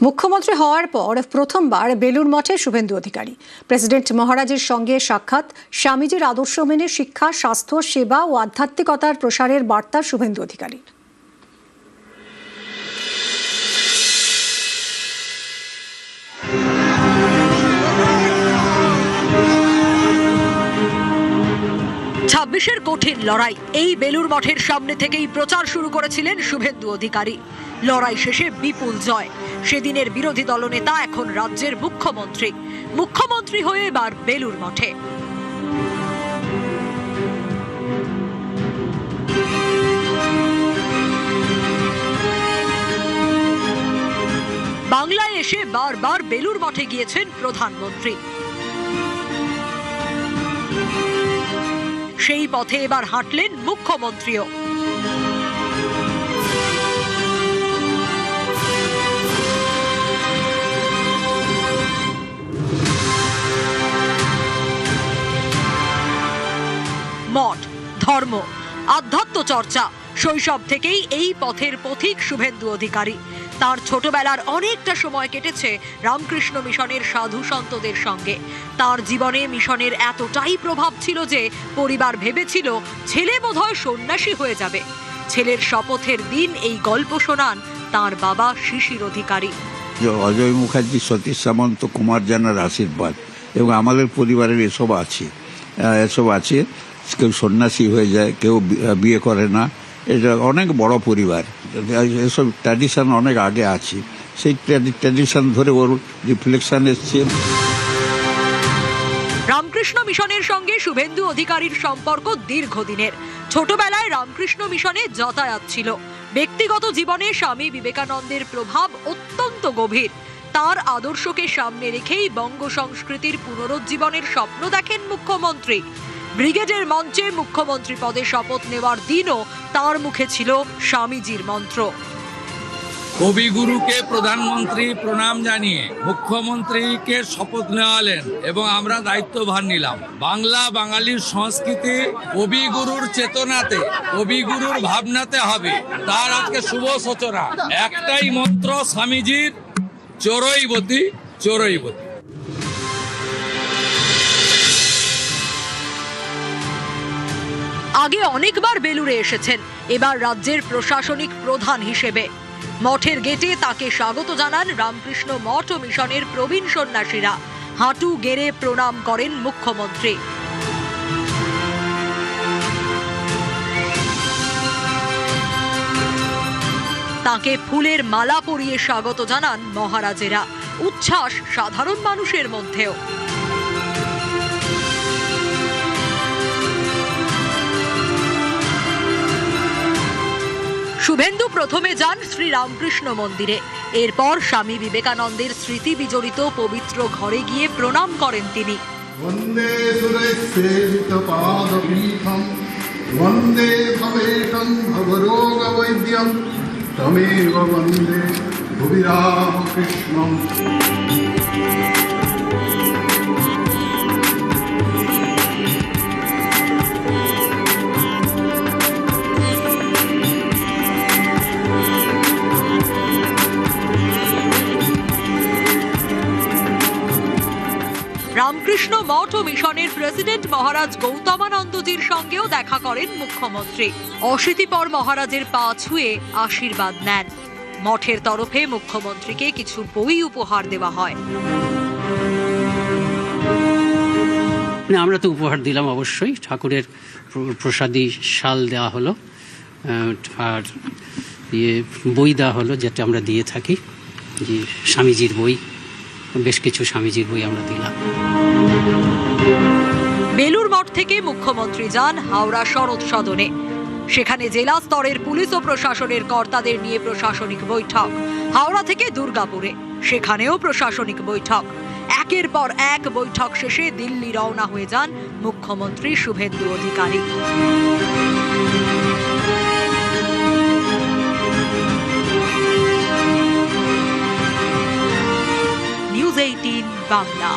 মুখ্যমন্ত্রী হওয়ার পর প্রথমবার বেলুড় মঠে শুভেন্দু অধিকারী। প্রেসিডেন্ট মহারাজের সঙ্গে সাক্ষাৎ, স্বামীজির আদর্শ মেনে শিক্ষা, স্বাস্থ্য, সেবা ও আধ্যাত্মিকতার প্রসারের বার্তা শুভেন্দু অধিকারী। ছাব্বিশের কঠিন লড়াই, এই বেলুড় মঠের সামনে থেকেই প্রচার শুরু করেছিলেন শুভেন্দু অধিকারী। লড়াই শেষে বিপুল জয়। সেদিনের বিরোধী দলনেতা এখন রাজ্যের মুখ্যমন্ত্রী হয়ে এবার বেলুড় মঠে। বাংলায় এসে বারবার বেলুড় মঠে গিয়েছেন প্রধানমন্ত্রী। সেই পথে এবার হাঁটলেন মুখ্যমন্ত্রীও। মঠ, ধর্ম, আধ্যাত্ম চর্চা, শৈশব থেকেই এই পথের পথিক শুভেন্দু অধিকারী। তার ছোটবেলার অনেকটা সময় কেটেছে রামকৃষ্ণ মিশনের সাধু সন্তদের সঙ্গে। তার জীবনে মিশনের এতটাই প্রভাব ছিল যে পরিবার ভেবেছিল ছেলে বোধহয় সন্ন্যাসী হয়ে যাবে। ছেলের শপথের দিন এই গল্প শোনান তার বাবা শিশির অধিকারী। অজয় মুখার্জি, সতীশ সামন্ত, কুমার জানার আশীর্বাদ এবং আমাদের পরিবারের এসব আছে। কেউ সন্ন্যাসী হয়ে যায়, কেউ বিয়ে করে না। এটা অনেক বড় পরিবার, এসব ট্র্যাডিশন অনেক আগে আছে। সেই ট্র্যাডিশন ধরে ওর রিফ্লেকশন এসছে। রামকৃষ্ণ মিশনের সঙ্গে শুভেন্দু অধিকারীর সম্পর্ক দীর্ঘদিনের। ছোটবেলায় রামকৃষ্ণ মিশনে যাতায়াত ছিল। ব্যক্তিগত জীবনে স্বামী বিবেকানন্দের প্রভাব অত্যন্ত গভীর। তার আদর্শকে সামনে রেখেই বঙ্গ সংস্কৃতির পুনরুজ্জীবনের স্বপ্ন দেখেন মুখ্যমন্ত্রী। ব্রিগেডের মঞ্চে মুখ্যমন্ত্রী পদে শপথ নেওয়ার দিনও তার মুখে ছিল স্বামীজির মন্ত্র। কবিগুরুকে প্রধানমন্ত্রী প্রণাম জানিয়ে মুখ্যমন্ত্রীকে শপথ নেওয়ালেন এবং আমরা দায়িত্বভার নিলাম। বাংলা বাঙালির সংস্কৃতি কবিগুরুর চেতনাতে, কবিগুরুর ভাবনাতে হবে, তার আজকে শুভ সূচনা। একটাই মন্ত্র স্বামীজির, চোরৈবতী চোরৈবতী। আগে অনেকবার বেলুড়ে এসেছেন, এবার রাজ্যের প্রশাসনিক প্রধান হিসেবে। মঠের গেটে তাকে স্বাগত জানান রামকৃষ্ণ মঠ ও মিশনের প্রবীণ সন্ন্যাসীরা। হাঁটু গেড়ে প্রণাম করেন মুখ্যমন্ত্রী। তাকে ফুলের মালা পরিয়ে স্বাগত জানান মহারাজেরা। উচ্ছ্বাস সাধারণ মানুষের মধ্যেও। শুভেন্দু প্রথমে যান শ্রী রামকৃষ্ণ মন্দিরে। এরপর স্বামী বিবেকানন্দের স্মৃতি বিজড়িত পবিত্র ঘরে গিয়ে প্রণাম করেন তিনি। বন্দে সুরেশিত পাদপীঠম, বন্দে ভবেশং ভবরোগ বৈদ্যম, তমেব বন্দে ভুবিরাম কৃষ্ণম। রামকৃষ্ণ মঠ ও মিশনের প্রেসিডেন্ট মহারাজ গৌতমানন্দজির সঙ্গেও দেখা করেন মুখ্যমন্ত্রী। অশীতিপর মহারাজের পা ছুঁয়ে আশীর্বাদ নেন। মঠের তরফে মুখ্যমন্ত্রীকে কিছু বই উপহার দেওয়া হয়। আমরা তো উপহার দিলাম, অবশ্যই ঠাকুরের প্রসাদী শাল দেওয়া হলো, আর বই দেওয়া হলো, যেটা আমরা দিয়ে থাকি, যে স্বামীজির বই, বেশ কিছু স্বামীজির বই আমরা দিলাম। বেলুড় মঠ থেকে মুখ্যমন্ত্রী যান হাওড়া শরৎ সদনে। সেখানে জেলা স্তরের পুলিশ ও প্রশাসনের কর্তাদের নিয়ে প্রশাসনিক বৈঠক। হাওড়া থেকে দুর্গাপুরে, সেখানেও প্রশাসনিক বৈঠক। একের পর এক বৈঠক শেষে দিল্লি রওনা হয়ে যান মুখ্যমন্ত্রী শুভেন্দু অধিকারী। নিউজ 18 বাংলা।